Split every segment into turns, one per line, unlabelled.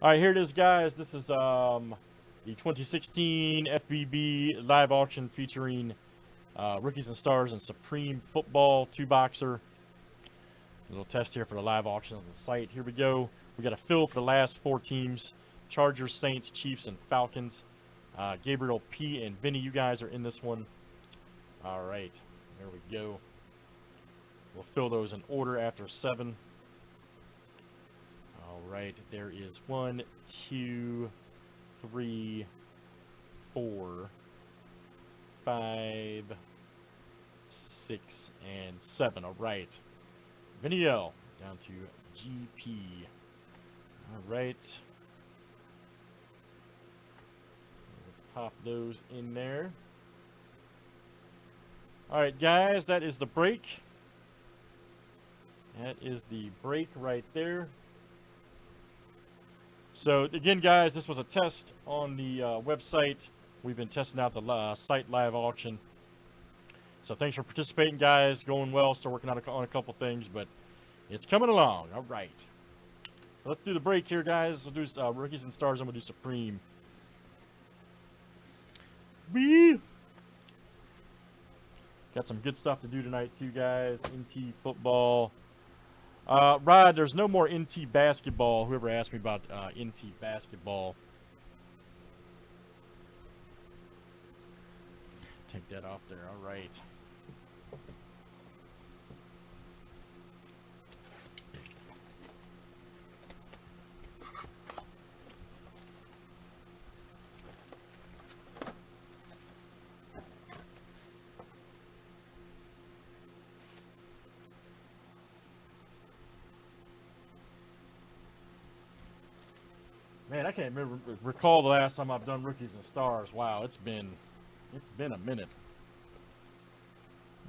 All right, here it is, guys. This is the 2016 FBB live auction featuring Rookies and Stars and Supreme Football 2-boxer. A little test here for the live auction on the site. Here we go. We got a fill for the last 4 teams: Chargers, Saints, Chiefs, and Falcons. Gabriel P. and Vinny, you guys are in this one. All right, there we go. We'll fill those in order after 7. All right, there is 1, 2, 3, 4, 5, 6, and 7. All right. Vinny L down to GP. All right. Let's pop those in there. All right, guys, that is the break. That is the break right there. So, again, guys, this was a test on the website. We've been testing out the site live auction. So, thanks for participating, guys. Going well. Still working on a couple things, but it's coming along. All right. So let's do the break here, guys. We'll do Rookies and Stars, and we'll do Supreme. Wee! Got some good stuff to do tonight, too, guys. NT football. Rod, there's no more NT basketball. Whoever asked me about NT basketball. Take that off there. All right. Man, I can't recall the last time I've done Rookies and Stars. Wow, it's been a minute.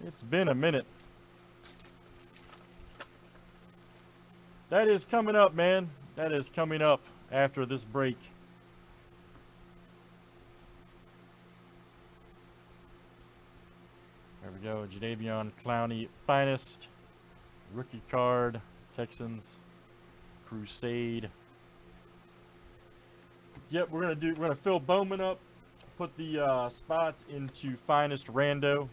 It's been a minute. That is coming up, man. That is coming up after this break. There we go. Jadeveon Clowney, finest rookie card. Texans, Crusade. Yep, we're gonna fill Bowman up, put the spots into finest rando,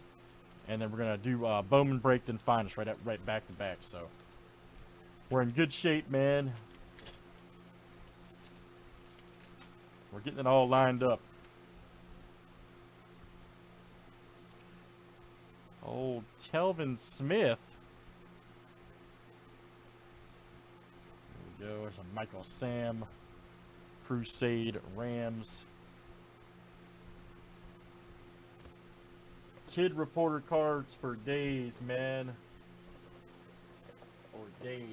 and then we're gonna do Bowman break, then finest right back to back. So we're in good shape, man. We're getting it all lined up. Old Telvin Smith. There we go. There's a Michael Sam. Crusade Rams. Kid reporter cards for days, man. For days.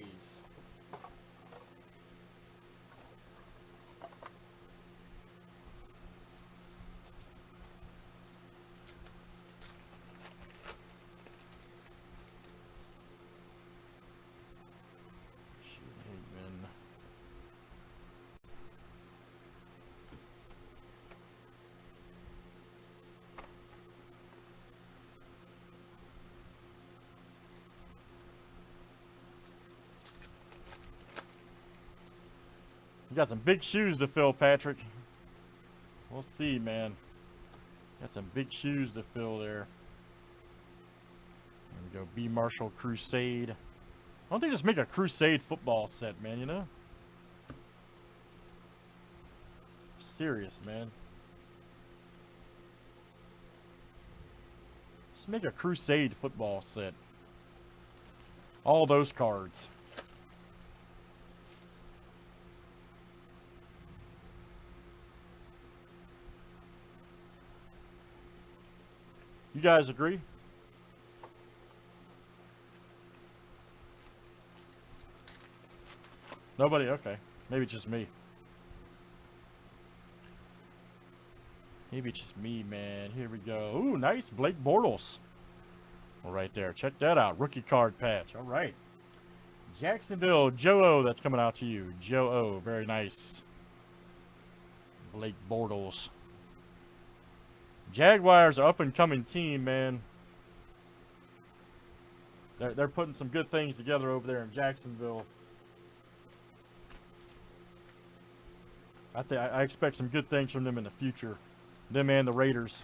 You got some big shoes to fill, Patrick. We'll see, man. Got some big shoes to fill there. There we go. B. Marshall Crusade. Why don't they just make a Crusade football set, man, you know? Serious, man. Just make a Crusade football set. All those cards. You guys agree? Nobody? Okay. Maybe it's just me. Maybe it's just me, man. Here we go. Ooh, nice. Blake Bortles. Well, right there. Check that out. Rookie card patch. All right. Jacksonville. Joe O. That's coming out to you. Joe O. Very nice. Blake Bortles. Jaguars are up and coming team, man. They're putting some good things together over there in Jacksonville. I expect some good things from them in the future. Them and the Raiders.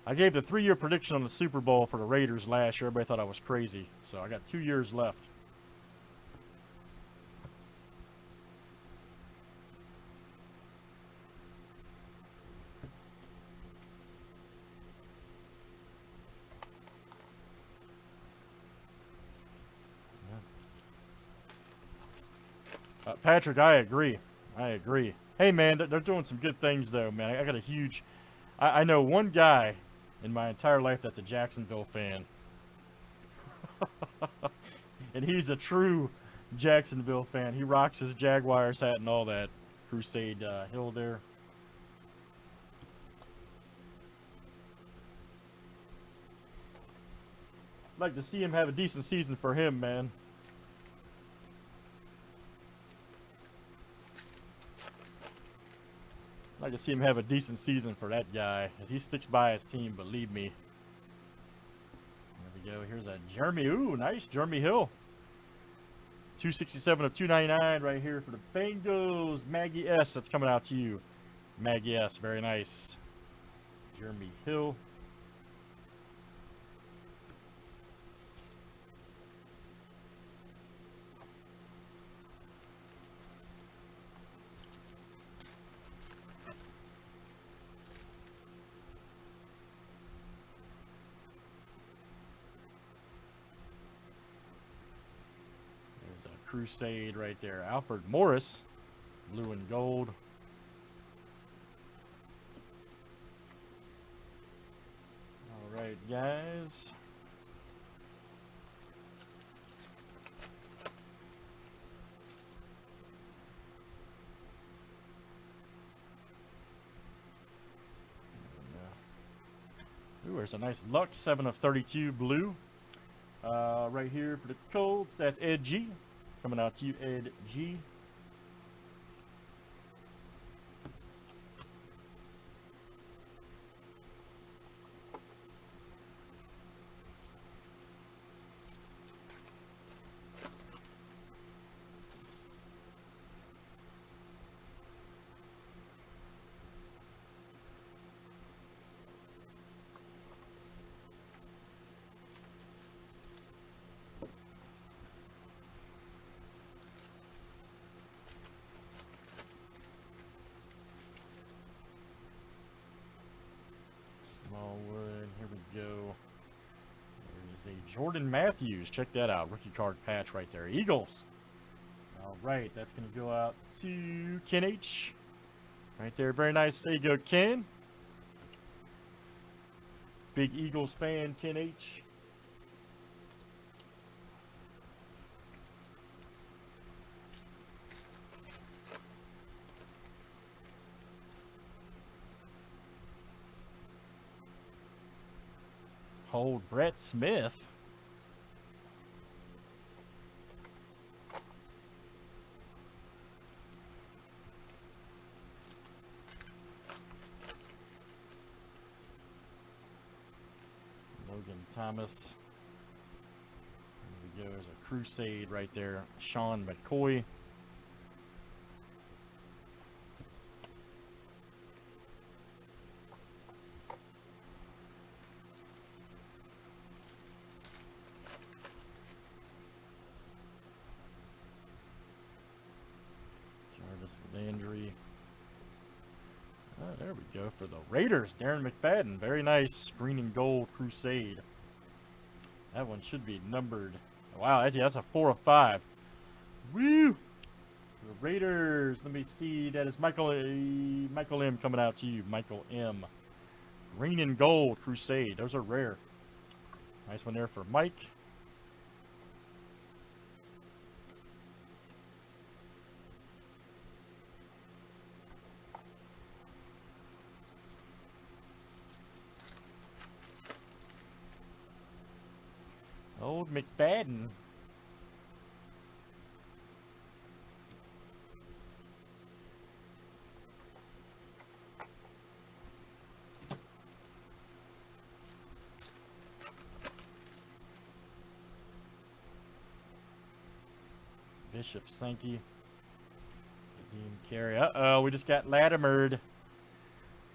I gave the 3-year prediction on the Super Bowl for the Raiders last year. Everybody thought I was crazy. So I got 2 years left. Patrick, I agree. I agree. Hey, man, they're doing some good things, though, man. I got a huge... I know one guy in my entire life that's a Jacksonville fan. And he's a true Jacksonville fan. He rocks his Jaguars hat and all that. Crusade Hill there. I'd like to see him have a decent season for him, man. I'd like to see him have a decent season for that guy. As he sticks by his team, believe me. There we go. Here's a Jeremy. Ooh, nice. Jeremy Hill. 267 of 299 right here for the Bengals. Maggie S. That's coming out to you. Maggie S. Very nice. Jeremy Hill. Crusade right there. Alfred Morris, blue and gold. All right, guys. Ooh, there's a nice Luck, 7 of 32 blue. Right here for the Colts, that's Ed G. Coming out to you, Ed G. Jordan Matthews, check that out. Rookie card patch right there. Eagles. All right, that's going to go out to Ken H. Right there, very nice. There you go, Ken. Big Eagles fan, Ken H. Hold Brett Smith. Logan Thomas. There we go. There's a Crusade right there. Sean McCoy. Landry. There we go for the Raiders. Darren McFadden. Very nice. Green and gold Crusade. That one should be numbered. Wow, that's a 4 of 5. Woo! The Raiders. Let me see. That is Michael M coming out to you. Michael M. Green and gold Crusade. Those are rare. Nice one there for Mike. Old McFadden. Bishop Sankey. Carry. Uh-oh, we just got Latimered.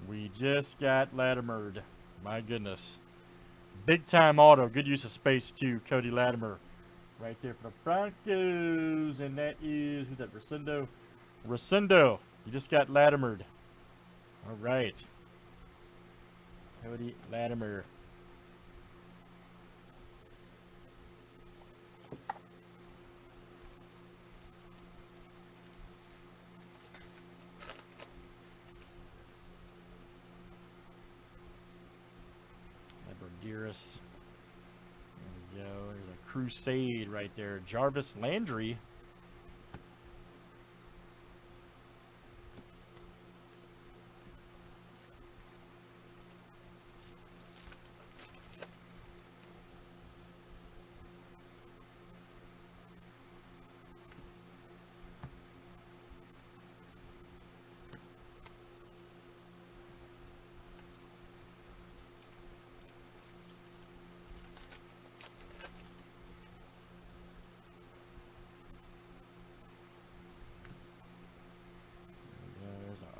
We just got Latimered. My goodness. Big time auto. Good use of space, too. Cody Latimer. Right there for the Broncos. And that is, who's that? Rosendo. Rosendo. You just got Latimered. All right. Cody Latimer. Dearest. There we go. There's a Crusade right there. Jarvis Landry.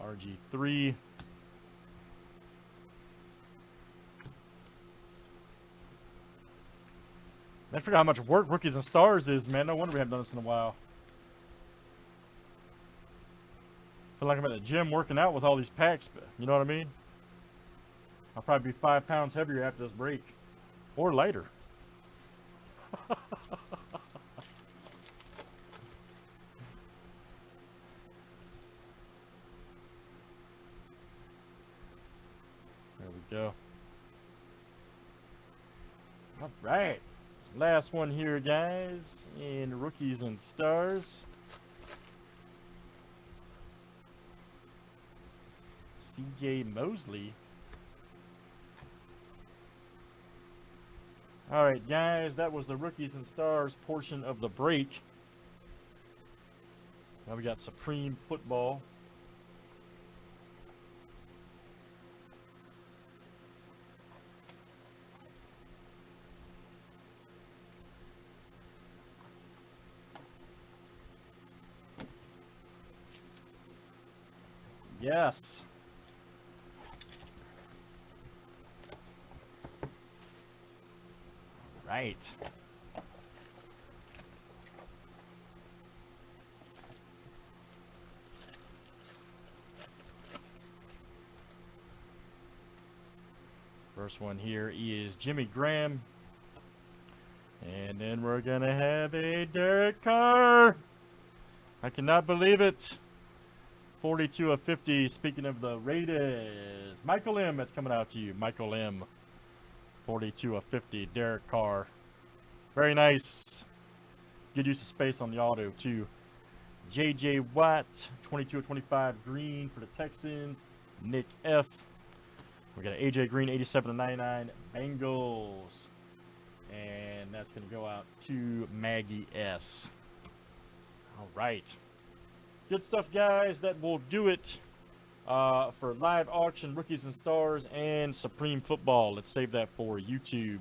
RG3. I forgot how much work Rookies and Stars is, man. No wonder we haven't done this in a while. Feel like I'm at the gym working out with all these packs, but you know what I mean? I'll probably be 5 pounds heavier after this break. Or lighter. There we go. All right. Last one here, guys, in Rookies and Stars. CJ Mosley. All right, guys, that was the Rookies and Stars portion of the break. Now we got Supreme Football. Yes. Right. First one here is Jimmy Graham. And then we're going to have a Derek Carr. I cannot believe it. 42 of 50. Speaking of the Raiders, Michael M. That's coming out to you. Michael M. 42 of 50. Derek Carr. Very nice. Good use of space on the auto, too. J.J. Watt. 22 of 25. Green for the Texans. Nick F. We got A.J. Green. 87 of 99. Bengals. And that's going to go out to Maggie S. All right. Good stuff, guys. That will do it for live auction, Rookies and Stars, and Supreme Football. Let's save that for YouTube.